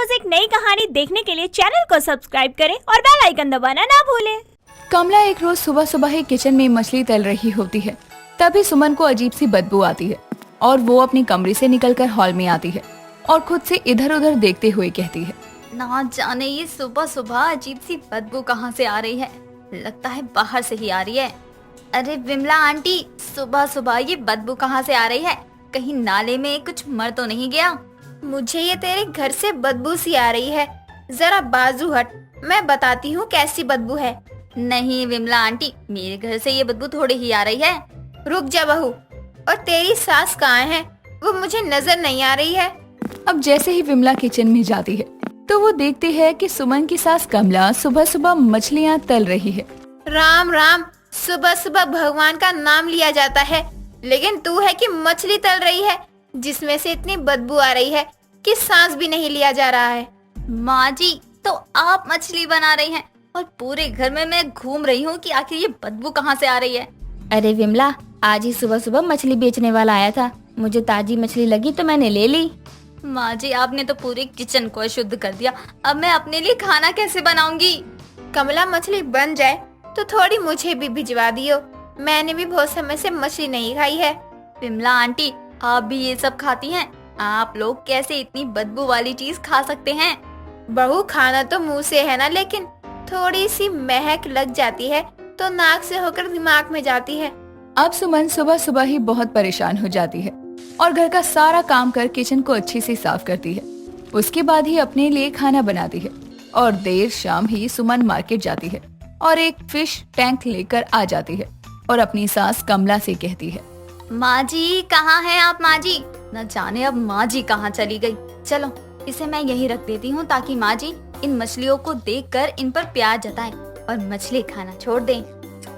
रोज एक नई कहानी देखने के लिए चैनल को सब्सक्राइब करें और बेल आइकन दबाना ना भूलें। कमला एक रोज सुबह सुबह ही किचन में मछली तल रही होती है। तभी सुमन को अजीब सी बदबू आती है और वो अपने कमरे से निकलकर हॉल में आती है और खुद से इधर उधर देखते हुए कहती है, ना जाने ये सुबह सुबह अजीब सी बदबू कहाँ से आ रही है। लगता है बाहर से ही आ रही है। अरे विमला आंटी, सुबह सुबह ये बदबू कहाँ से आ रही है? कहीं नाले में कुछ मर तो नहीं गया? मुझे ये तेरे घर से बदबू सी आ रही है। जरा बाजू हट, मैं बताती हूँ कैसी बदबू है। नहीं विमला आंटी, मेरे घर से ये बदबू थोड़ी ही आ रही है। रुक जा बहू, और तेरी सास कहाँ है? वो मुझे नजर नहीं आ रही है। अब जैसे ही विमला किचन में जाती है तो वो देखती है कि सुमन की सास कमला सुबह सुबह मछलियाँ तल रही है। राम राम, सुबह सुबह भगवान का नाम लिया जाता है, लेकिन तू है कि मछली तल रही है जिसमें से इतनी बदबू आ रही है कि सांस भी नहीं लिया जा रहा है। माँ जी, तो आप मछली बना रही हैं और पूरे घर में मैं घूम रही हूँ कि आखिर ये बदबू कहाँ से आ रही है। अरे विमला, आज ही सुबह सुबह मछली बेचने वाला आया था। मुझे ताजी मछली लगी तो मैंने ले ली। माँ जी, आपने तो पूरे किचन को अशुद्ध कर दिया। अब मैं अपने लिए खाना कैसे बनाऊंगी? कमला, मछली बन जाए तो थोड़ी मुझे भी भिजवा दियो। मैंने भी बहुत समय से मछली नहीं खाई है। विमला आंटी, आप भी ये सब खाती हैं? आप लोग कैसे इतनी बदबू वाली चीज खा सकते हैं? बहू, खाना तो मुंह से है ना, लेकिन थोड़ी सी महक लग जाती है तो नाक से होकर दिमाग में जाती है। अब सुमन सुबह सुबह ही बहुत परेशान हो जाती है और घर का सारा काम कर किचन को अच्छे से साफ करती है। उसके बाद ही अपने लिए खाना बनाती है और देर शाम ही सुमन मार्केट जाती है और एक फिश टैंक लेकर आ जाती है और अपनी सास कमला से कहती है, माँ जी, कहाँ हैं आप माँ जी? न जाने अब माँ जी कहाँ चली गई। चलो इसे मैं यही रख देती हूँ ताकि माँ जी इन मछलियों को देखकर इन पर प्यार जताएं और मछली खाना छोड़ दें।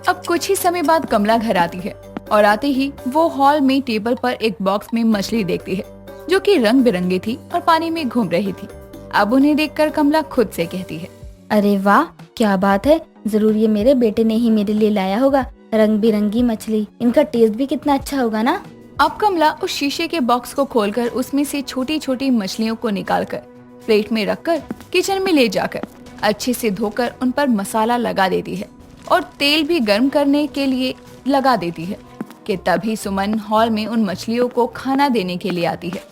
अब कुछ ही समय बाद कमला घर आती है और आते ही वो हॉल में टेबल पर एक बॉक्स में मछली देखती है जो कि रंग बिरंगी थी और पानी में घूम रही थी। अब उन्हें देखकर कमला खुद से कहती है, अरे वाह, क्या बात है। जरूर ये मेरे बेटे ने ही मेरे लिए लाया होगा। रंग बिरंगी मछली, इनका टेस्ट भी कितना अच्छा होगा ना। अब कमला उस शीशे के बॉक्स को खोलकर उसमें से छोटी छोटी मछलियों को निकालकर प्लेट में रखकर किचन में ले जाकर अच्छे से धोकर उन पर मसाला लगा देती है और तेल भी गर्म करने के लिए लगा देती है कि तभी सुमन हॉल में उन मछलियों को खाना देने के लिए आती है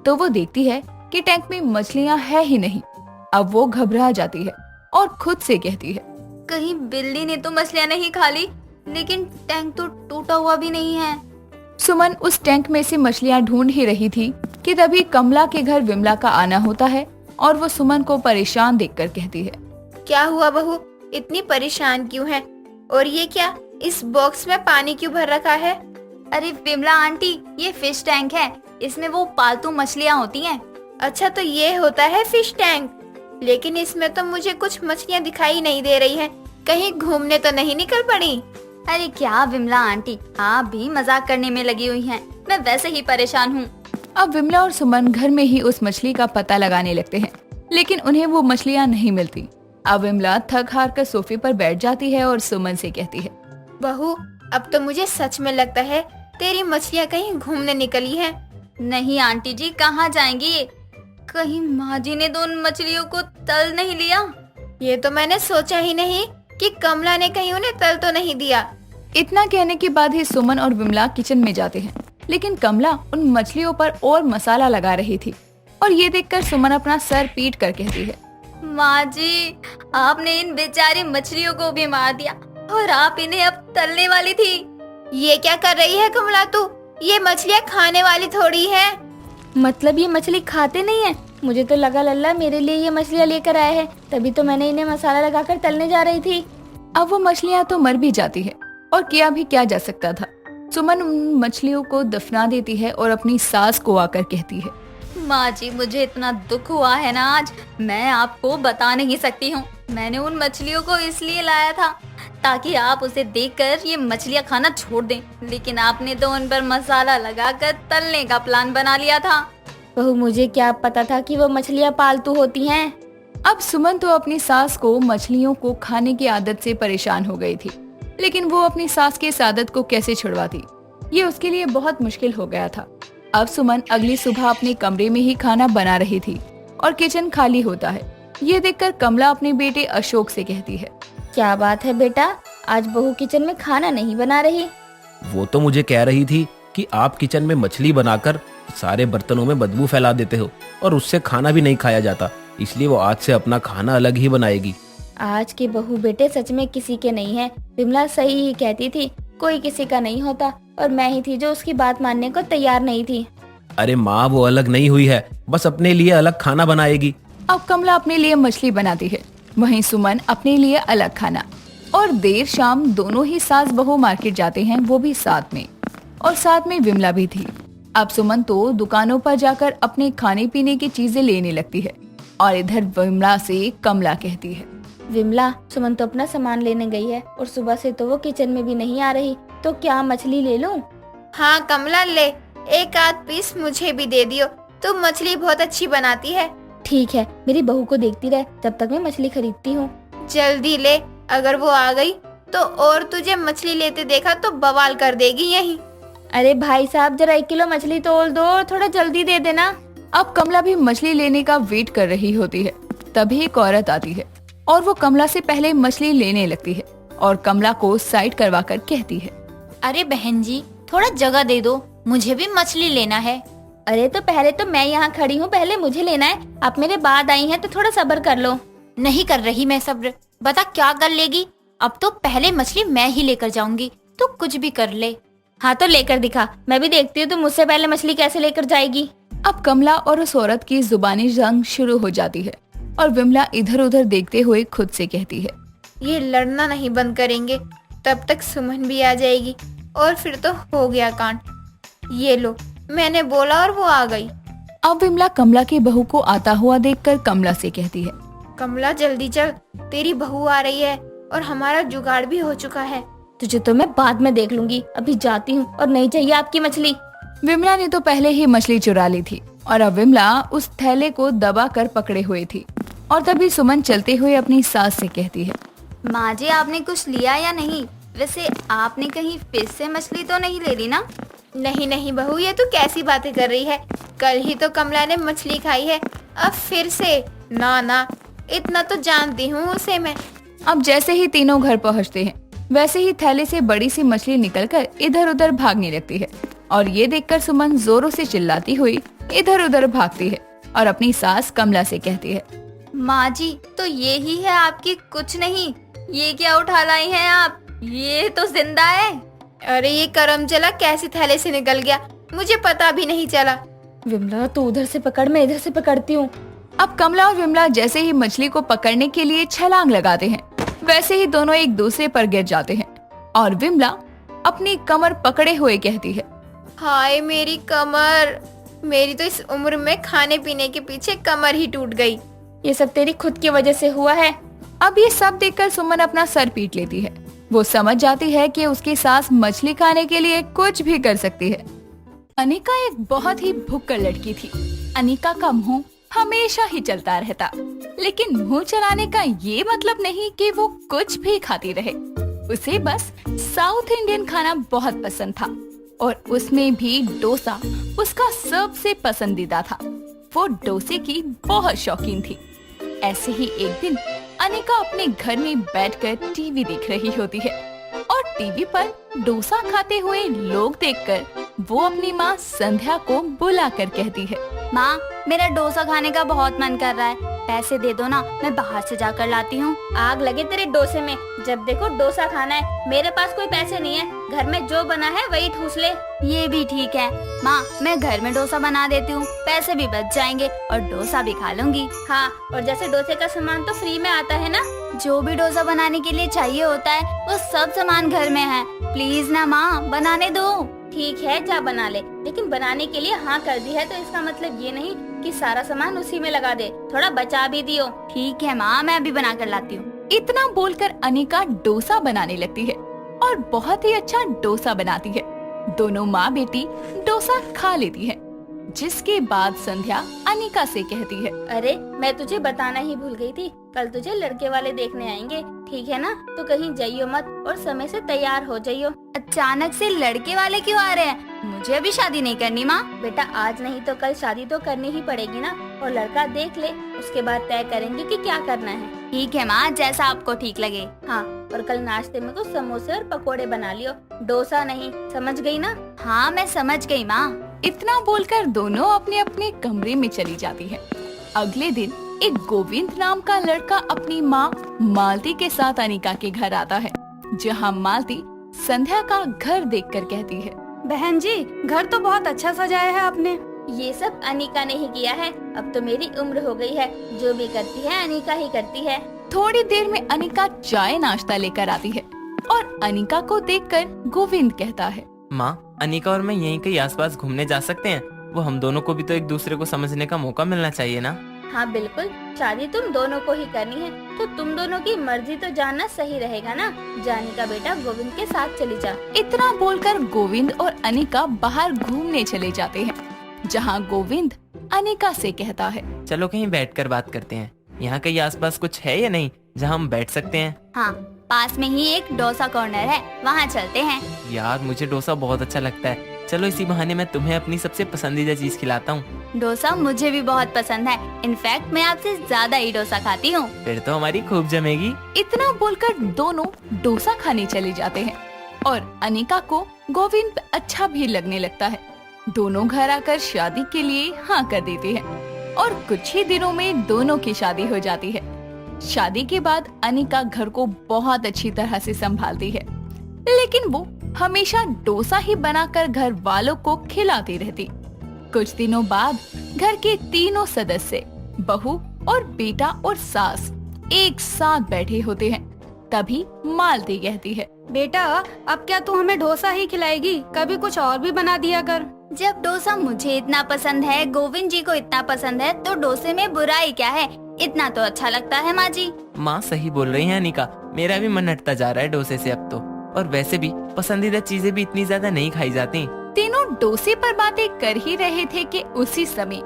तो वो देखती है कि टैंक में मछलियाँ है ही नहीं। अब वो घबरा जाती है और खुद से कहती है, कहीं बिल्ली ने तो मछलियाँ नहीं खा ली, लेकिन टैंक तो टूटा हुआ भी नहीं है। सुमन उस टैंक में से मछलियाँ ढूंढ ही रही थी कि तभी कमला के घर विमला का आना होता है और वो सुमन को परेशान देखकर कहती है, क्या हुआ बहू, इतनी परेशान क्यों है? और ये क्या, इस बॉक्स में पानी क्यों भर रखा है? अरे विमला आंटी, ये फिश टैंक है। इसमें वो पालतू मछलियाँ होती हैं। अच्छा, तो ये होता है फिश टैंक। लेकिन इसमें तो मुझे कुछ मछलियाँ दिखाई नहीं दे रही हैं। कहीं घूमने तो नहीं निकल पड़ी? अरे क्या विमला आंटी, आप भी मजाक करने में लगी हुई हैं। मैं वैसे ही परेशान हूँ। अब विमला और सुमन घर में ही उस मछली का पता लगाने लगते हैं, लेकिन उन्हें वो मछलियाँ नहीं मिलती। अब विमला थक हार कर सोफे पर बैठ जाती है और सुमन से कहती है, बहू, अब तो मुझे सच में लगता है तेरी मछलियाँ कहीं घूमने निकली हैं। नहीं आंटी जी, कहाँ जाएंगी ये? कहीं माँ जी ने तो उन मछलियों को तल नहीं लिया? ये तो मैंने सोचा ही नहीं कि कमला ने कहीं उन्हें तल तो नहीं दिया। इतना कहने के बाद ही सुमन और विमला किचन में जाते हैं, लेकिन कमला उन मछलियों पर और मसाला लगा रही थी और ये देखकर सुमन अपना सर पीट कर कहती है, माँ जी, आपने इन बेचारी मछलियों को भी मार दिया और आप इन्हें अब तलने वाली थी। ये क्या कर रही है कमला तू? ये मछलियाँ खाने वाली थोड़ी है। मतलब ये मछली खाते नहीं है? मुझे तो लगा लल्ला मेरे लिए ये मछलियाँ लेकर आए हैं, तभी तो मैंने इन्हें मसाला लगाकर तलने जा रही थी। अब वो मछलियाँ तो मर भी जाती है और किया भी क्या जा सकता था। सुमन उन मछलियों को दफना देती है और अपनी सास को आकर कहती है, माँ जी, मुझे इतना दुख हुआ है ना आज, मैं आपको बता नहीं सकती हूँ। मैंने उन मछलियों को इसलिए लाया था ताकि आप उसे देखकर ये मछलियाँ खाना छोड़ दें, लेकिन आपने तो उन पर मसाला लगाकर तलने का प्लान बना लिया था। बहू, मुझे क्या पता था कि वो मछलियाँ पालतू होती हैं। अब सुमन तो अपनी सास को मछलियों को खाने की आदत से परेशान हो गई थी, लेकिन वो अपनी सास की इस आदत को कैसे छुड़वाती, ये उसके लिए बहुत मुश्किल हो गया था। अब सुमन अगली सुबह अपने कमरे में ही खाना बना रही थी और किचन खाली होता है। ये देखकर कमला अपने बेटे अशोक से कहती है, क्या बात है बेटा, आज बहू किचन में खाना नहीं बना रही? वो तो मुझे कह रही थी कि आप किचन में मछली बनाकर सारे बर्तनों में बदबू फैला देते हो और उससे खाना भी नहीं खाया जाता, इसलिए वो आज से अपना खाना अलग ही बनाएगी। आज के बहू बेटे सच में किसी के नहीं है। विमला सही ही कहती थी, कोई किसी का नहीं होता, और मैं ही थी जो उसकी बात मानने को तैयार नहीं थी। अरे माँ, वो अलग नहीं हुई है, बस अपने लिए अलग खाना बनाएगी। अब कमला अपने लिए मछली बनाती है, वहीं सुमन अपने लिए अलग खाना। और देर शाम दोनों ही सास बहू मार्केट जाते हैं, वो भी साथ में, और साथ में विमला भी थी। अब सुमन तो दुकानों पर जाकर अपने खाने पीने की चीजें लेने लगती है, और इधर विमला से कमला कहती है, विमला, सुमन तो अपना सामान लेने गई है और सुबह से तो वो किचन में भी नहीं आ रही, तो क्या मछली ले लूं? हाँ कमला ले, एक आध पीस मुझे भी दे दियो, तू मछली बहुत अच्छी बनाती है। ठीक है, मेरी बहू को देखती रहे, तब तक मैं मछली खरीदती हूँ। जल्दी ले, अगर वो आ गई तो और तुझे मछली लेते देखा तो बवाल कर देगी यहीं। अरे भाई साहब, जरा 1 किलो मछली तोल दो और थोड़ा जल्दी दे देना। अब कमला भी मछली लेने का वेट कर रही होती है, तभी एक औरत आती है और वो कमला से पहले मछली लेने लगती है और कमला को साइड करवाकर कहती है, अरे बहन जी, थोड़ा जगह दे दो, मुझे भी मछली लेना है। अरे तो पहले तो मैं यहाँ खड़ी हूँ, पहले मुझे लेना है। आप मेरे बाद आई हैं तो थोड़ा सब्र कर लो। नहीं कर रही मैं सब्र, बता क्या कर लेगी? अब तो पहले मछली मैं ही लेकर जाऊंगी, तू कुछ भी कर ले। हाँ तो लेकर दिखा, मैं भी देखती हूँ तुम मुझसे पहले मछली कैसे लेकर जाएगी। अब कमला और उस औरत की जुबानी जंग शुरू हो जाती है और विमला इधर उधर देखते हुए खुद से कहती है, ये लड़ना नहीं बंद करेंगे तब तक सुमन भी आ जाएगी और फिर तो हो गया कांड। ये लो, मैंने बोला और वो आ गई। अब विमला कमला की बहू को आता हुआ देखकर कमला से कहती है, कमला जल्दी चल, तेरी बहू आ रही है और हमारा जुगाड़ भी हो चुका है। तुझे तो मैं बाद में देख लूंगी, अभी जाती हूँ। और नहीं चाहिए आपकी मछली। विमला ने तो पहले ही मछली चुरा ली थी और अब विमला उस थैले को दबा कर पकड़े हुए थी। और तभी सुमन चलते हुए अपनी सास से कहती है, माँ जी, आपने कुछ लिया या नहीं? वैसे आपने कहीं फिर से मछली तो नहीं ले ली ना? नहीं नहीं बहू, ये तू कैसी बातें कर रही है? कल ही तो कमला ने मछली खाई है, अब फिर से? ना ना, इतना तो जानती हूँ उसे मैं। अब जैसे ही तीनों घर पहुँचते हैं, वैसे ही थैले से बड़ी सी मछली निकलकर इधर उधर भागने लगती है। और ये देखकर सुमन जोरों से चिल्लाती हुई इधर उधर भागती है और अपनी सास कमला से कहती है, माँ जी, तो ये ही है आपकी? कुछ नहीं, ये क्या उठा लाई हैं आप? ये तो जिंदा है। अरे ये करम चला कैसे थैले से निकल गया, मुझे पता भी नहीं चला। विमला तू उधर से पकड़, मैं इधर से पकड़ती हूँ। अब कमला और विमला जैसे ही मछली को पकड़ने के लिए छलांग लगाते हैं, वैसे ही दोनों एक दूसरे पर गिर जाते हैं और विमला अपनी कमर पकड़े हुए कहती है, हाय मेरी कमर, मेरी तो इस उम्र में खाने पीने के पीछे कमर ही टूट गई। ये सब तेरी खुद की वजह से हुआ है। अब ये सब देखकर सुमन अपना सर पीट लेती है। वो समझ जाती है कि उसकी सास मछली खाने के लिए कुछ भी कर सकती है। अनिका एक बहुत ही भुक्कड़ लड़की थी। अनिका का मुंह हमेशा ही चलता रहता, लेकिन मुंह चलाने का ये मतलब नहीं कि वो कुछ भी खाती रहे। उसे बस साउथ इंडियन खाना बहुत पसंद था और उसमें भी डोसा उसका सबसे पसंदीदा था। वो डोसे की बहुत शौकीन थी। ऐसे ही एक दिन अनिका अपने घर में बैठकर टीवी देख रही होती है और टीवी पर डोसा खाते हुए लोग देखकर वो अपनी माँ संध्या को बुलाकर कहती है, माँ, मेरा डोसा खाने का बहुत मन कर रहा है, पैसे दे दो ना, मैं बाहर से जाकर लाती हूँ। आग लगे तेरे डोसे में, जब देखो डोसा खाना है। मेरे पास कोई पैसे नहीं है, घर में जो बना है वही ठूस ले। ये भी ठीक है माँ, मैं घर में डोसा बना देती हूँ, पैसे भी बच जाएंगे और डोसा भी खा लूंगी। हाँ, और जैसे डोसे का सामान तो फ्री में आता है ना। जो भी डोसा बनाने के लिए चाहिए होता है वो सब सामान घर में है। प्लीज ना माँ, बनाने दो। ठीक है, जा बना ले, लेकिन बनाने के लिए हाँ कर दी है तो इसका मतलब ये नहीं कि सारा सामान उसी में लगा दे, थोड़ा बचा भी दियो। ठीक है माँ, मैं अभी बना कर लाती हूँ। इतना बोलकर अनिका डोसा बनाने लगती है और बहुत ही अच्छा डोसा बनाती है। दोनों माँ बेटी डोसा खा लेती है। जिसके बाद संध्या अनिका से कहती है, अरे मैं तुझे बताना ही भूल गई थी, कल तुझे लड़के वाले देखने आएंगे, ठीक है ना? तो कहीं जाइयो मत और समय से तैयार हो जाइयो। अचानक से लड़के वाले क्यों आ रहे हैं? मुझे अभी शादी नहीं करनी माँ। बेटा आज नहीं तो कल शादी तो करनी ही पड़ेगी ना, और लड़का देख ले, उसके बाद तय करेंगे कि क्या करना है। ठीक है माँ, जैसा आपको ठीक लगे। हाँ, और कल नाश्ते में कुछ समोसे और पकोड़े बना लियो, डोसा नहीं, समझ गई ना? हाँ मैं समझ गई माँ। इतना बोलकर दोनों अपने अपने कमरे में चली जाती है। अगले दिन एक गोविंद नाम का लड़का अपनी माँ मालती के साथ अनिका के घर आता है, जहाँ मालती संध्या का घर देखकर कहती है, बहन जी घर तो बहुत अच्छा सजाया है आपने। ये सब अनिका ने ही किया है, अब तो मेरी उम्र हो गई है, जो भी करती है अनिका ही करती है। थोड़ी देर में अनिका चाय नाश्ता लेकर आती है और अनिका को देखकर गोविंद कहता है, माँ, अनिका और मैं यहीं कहीं आसपास घूमने जा सकते हैं? वो हम दोनों को भी तो एक दूसरे को समझने का मौका मिलना चाहिए ना। हाँ बिल्कुल, शादी तुम दोनों को ही करनी है, तो तुम दोनों की मर्जी तो जानना सही रहेगा ना। जानी का बेटा गोविंद के साथ चली जा। इतना बोलकर गोविंद और अनिका बाहर घूमने चले जाते हैं, जहाँ गोविंद अनिका से कहता है, चलो कहीं बैठकर बात करते हैं। यहाँ कहीं आसपास कुछ है या नहीं जहाँ हम बैठ सकते हैं? हाँ, पास में ही एक डोसा कॉर्नर है, वहाँ चलते हैं। यार मुझे डोसा बहुत अच्छा लगता है। चलो इसी बहाने मैं तुम्हें अपनी सबसे पसंदीदा चीज खिलाता हूँ। डोसा मुझे भी बहुत पसंद है, इनफैक्ट मैं आपसे ज्यादा ही डोसा खाती हूँ। फिर तो हमारी खूब जमेगी। इतना बोलकर दोनों डोसा खाने चले जाते हैं और अनिका को गोविंद अच्छा भी लगने लगता है। दोनों घर आकर शादी के लिए हाँ कर देते हैं और कुछ ही दिनों में दोनों की शादी हो जाती है। शादी के बाद अनिका घर को बहुत अच्छी तरह से संभालती है, लेकिन वो हमेशा डोसा ही बनाकर घर वालों को खिलाती रहती। कुछ दिनों बाद घर के तीनों सदस्य, बहू और बेटा और सास एक साथ बैठे होते हैं। तभी मालती कहती है, बेटा अब क्या तू हमें डोसा ही खिलाएगी? कभी कुछ और भी बना दिया कर। जब डोसा मुझे इतना पसंद है, गोविंद जी को इतना पसंद है, तो डोसे में बुराई क्या है? इतना तो अच्छा लगता है माँ जी। माँ सही बोल रही है अनिका, मेरा भी मन हटता जा रहा है डोसे से अब तो। और वैसे भी पसंदीदा चीजें भी इतनी ज्यादा नहीं खाई जाती। तीनों डोसे पर बातें कर ही रहे थे कि उसी समय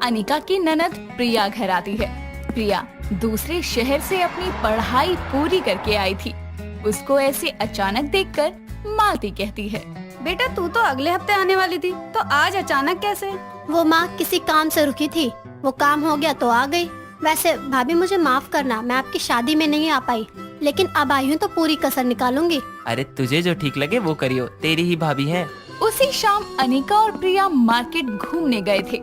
अनिका की ननद प्रिया घर आती है। प्रिया दूसरे शहर से अपनी पढ़ाई पूरी करके आई थी। उसको ऐसे अचानक देखकर मालती कहती है, बेटा तू तो अगले हफ्ते आने वाली थी, तो आज अचानक कैसे? वो माँ किसी काम से रुकी थी, वो काम हो गया तो आ गई। वैसे भाभी मुझे माफ करना, मैं आपकी शादी में नहीं आ पाई, लेकिन अब आई हूँ तो पूरी कसर निकालूंगी। अरे तुझे जो ठीक लगे वो करियो, तेरी ही भाभी है। उसी शाम अनिका और प्रिया मार्केट घूमने गए थे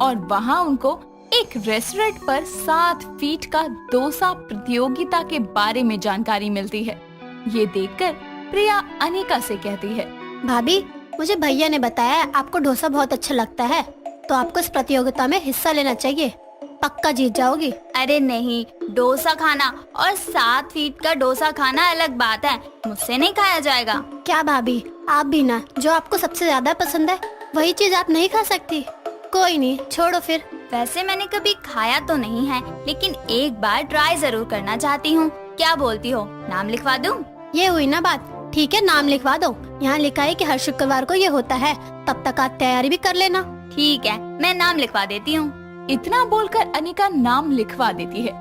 और वहाँ उनको एक रेस्टोरेंट पर 7 फीट का डोसा प्रतियोगिता के बारे में जानकारी मिलती है। ये देखकर प्रिया अनिका से कहती है, भाभी मुझे भैया ने बताया आपको डोसा बहुत अच्छा लगता है, तो आपको इस प्रतियोगिता में हिस्सा लेना चाहिए, पक्का जीत जाओगी। अरे नहीं, डोसा खाना और 7 फीट का डोसा खाना अलग बात है, मुझसे नहीं खाया जाएगा। क्या भाभी आप भी ना, जो आपको सबसे ज्यादा पसंद है वही चीज आप नहीं खा सकती? कोई नहीं, छोड़ो फिर। वैसे मैंने कभी खाया तो नहीं है, लेकिन एक बार ट्राई जरूर करना चाहती हूँ। क्या बोलती हो, नाम लिखवा दूँ? ये हुई ना बात, ठीक है नाम लिखवा दो। यहाँ लिखा है कि हर शुक्रवार को ये होता है, तब तक आप तैयारी भी कर लेना। ठीक है, मैं नाम लिखवा देती हूँ। इतना बोलकर अनिका नाम लिखवा देती है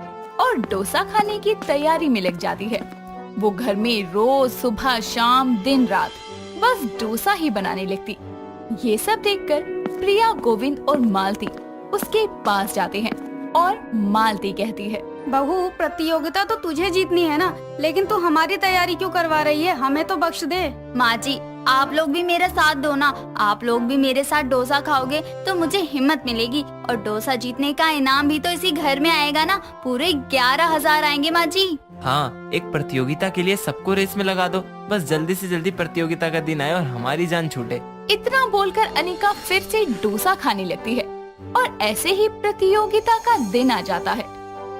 और डोसा खाने की तैयारी में लग जाती है। वो घर में रोज सुबह शाम दिन रात बस डोसा ही बनाने लगती। ये सब देखकर प्रिया, गोविंद और मालती उसके पास जाते हैं और मालती कहती है, बहू प्रतियोगिता तो तुझे जीतनी है ना, लेकिन तू हमारी तैयारी क्यों करवा रही है? हमें तो बख्श दे। माँ जी आप लोग भी मेरा साथ दो ना, आप लोग भी मेरे साथ डोसा खाओगे तो मुझे हिम्मत मिलेगी, और डोसा जीतने का इनाम भी तो इसी घर में आएगा ना, पूरे 11,000 आएंगे माँ जी। हाँ, एक प्रतियोगिता के लिए सबको रेस में लगा दो, बस जल्दी से जल्दी प्रतियोगिता का दिन आए और हमारी जान छूटे। इतना बोलकर अनिका फिर से डोसा खाने लगती है और ऐसे ही प्रतियोगिता का दिन आ जाता है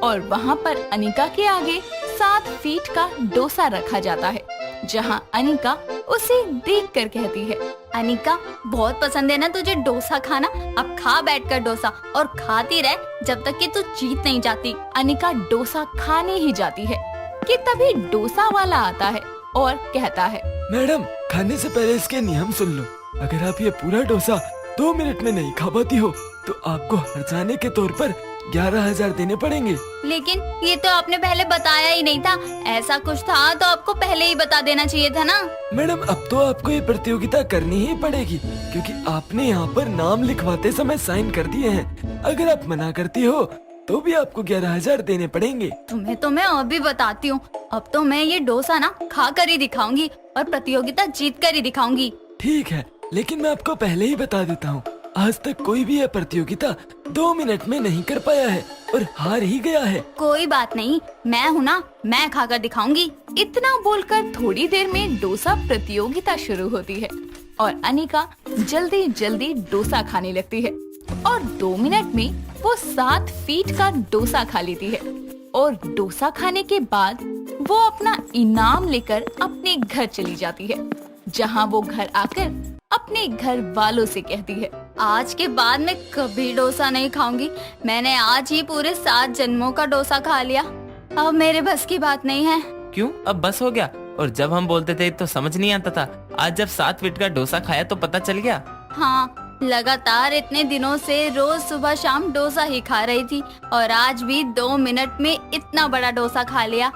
और वहाँ पर अनिका के आगे 7 फीट का डोसा रखा जाता है, जहाँ अनिका उसे देखकर कहती है, अनिका बहुत पसंद है ना तुझे डोसा खाना, अब खा बैठकर डोसा और खाती रह जब तक कि तू जीत नहीं जाती। अनिका डोसा खाने ही जाती है कि तभी डोसा वाला आता है और कहता है, मैडम खाने से पहले इसके नियम सुन लो। अगर आप ये पूरा डोसा 2 मिनट में नहीं खा पाती हो तो आपको हर्जाने के तौर पर 11,000 देने पड़ेंगे। लेकिन ये तो आपने पहले बताया ही नहीं था। ऐसा कुछ था तो आपको पहले ही बता देना चाहिए था ना। मैडम अब तो आपको ये प्रतियोगिता करनी ही पड़ेगी क्योंकि आपने यहाँ पर नाम लिखवाते समय साइन कर दिए हैं। अगर आप मना करती हो तो भी आपको 11,000 देने पड़ेंगे। तुम्हें तो मैं अभी बताती हूँ। अब तो मैं ये डोसा ना खा कर ही दिखाऊंगी और प्रतियोगिता जीत कर ही दिखाऊंगी। ठीक है, लेकिन मैं आपको पहले ही बता देता हूँ, आज तक कोई भी यह प्रतियोगिता 2 मिनट में नहीं कर पाया है और हार ही गया है। कोई बात नहीं, मैं हूँ ना, मैं खाकर दिखाऊंगी। इतना बोलकर थोड़ी देर में डोसा प्रतियोगिता शुरू होती है और अनिका जल्दी जल्दी डोसा खाने लगती है और 2 मिनट में वो 7 फीट का डोसा खा लेती है। और डोसा खाने के बाद वो अपना इनाम लेकर अपने घर चली जाती है, जहाँ वो घर आकर अपने घर वालों से कहती है, आज के बाद मैं कभी डोसा नहीं खाऊंगी। मैंने आज ही पूरे 7 जन्मों का डोसा खा लिया। अब मेरे बस की बात नहीं है। क्यों, अब बस हो गया? और जब हम बोलते थे तो समझ नहीं आता था, आज जब 7 फीट का डोसा खाया तो पता चल गया। हाँ, लगातार इतने दिनों से रोज सुबह शाम डोसा ही खा रही थी और आज भी 2 मिनट में इतना बड़ा डोसा खा लिया।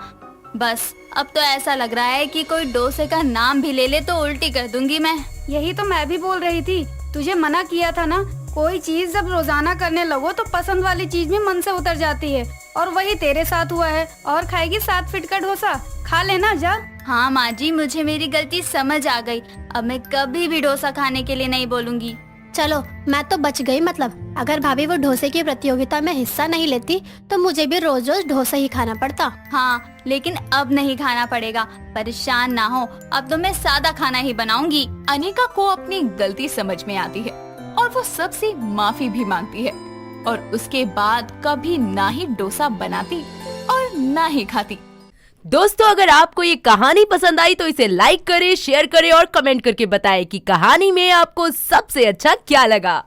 बस अब तो ऐसा लग रहा है कि कोई डोसे का नाम भी ले ले तो उल्टी कर दूंगी मैं। यही तो मैं भी बोल रही थी, तुझे मना किया था ना। कोई चीज जब रोजाना करने लगो तो पसंद वाली चीज भी मन से उतर जाती है और वही तेरे साथ हुआ है। और खाएगी 7 फीट का डोसा, खा लेना जा। हाँ माँ जी, मुझे मेरी गलती समझ आ गई। अब मैं कभी भी डोसा खाने के लिए नहीं बोलूंगी। चलो मैं तो बच गई। मतलब अगर भाभी वो डोसे की प्रतियोगिता में हिस्सा नहीं लेती तो मुझे भी रोज रोज डोसा ही खाना पड़ता। हाँ, लेकिन अब नहीं खाना पड़ेगा। परेशान ना हो, अब तो मैं सादा खाना ही बनाऊंगी। अनिका को अपनी गलती समझ में आती है और वो सबसे माफी भी मांगती है और उसके बाद कभी ना ही डोसा बनाती और ना ही खाती। दोस्तों, अगर आपको ये कहानी पसंद आई तो इसे लाइक करें, शेयर करें और कमेंट करके बताएं कि कहानी में आपको सबसे अच्छा क्या लगा।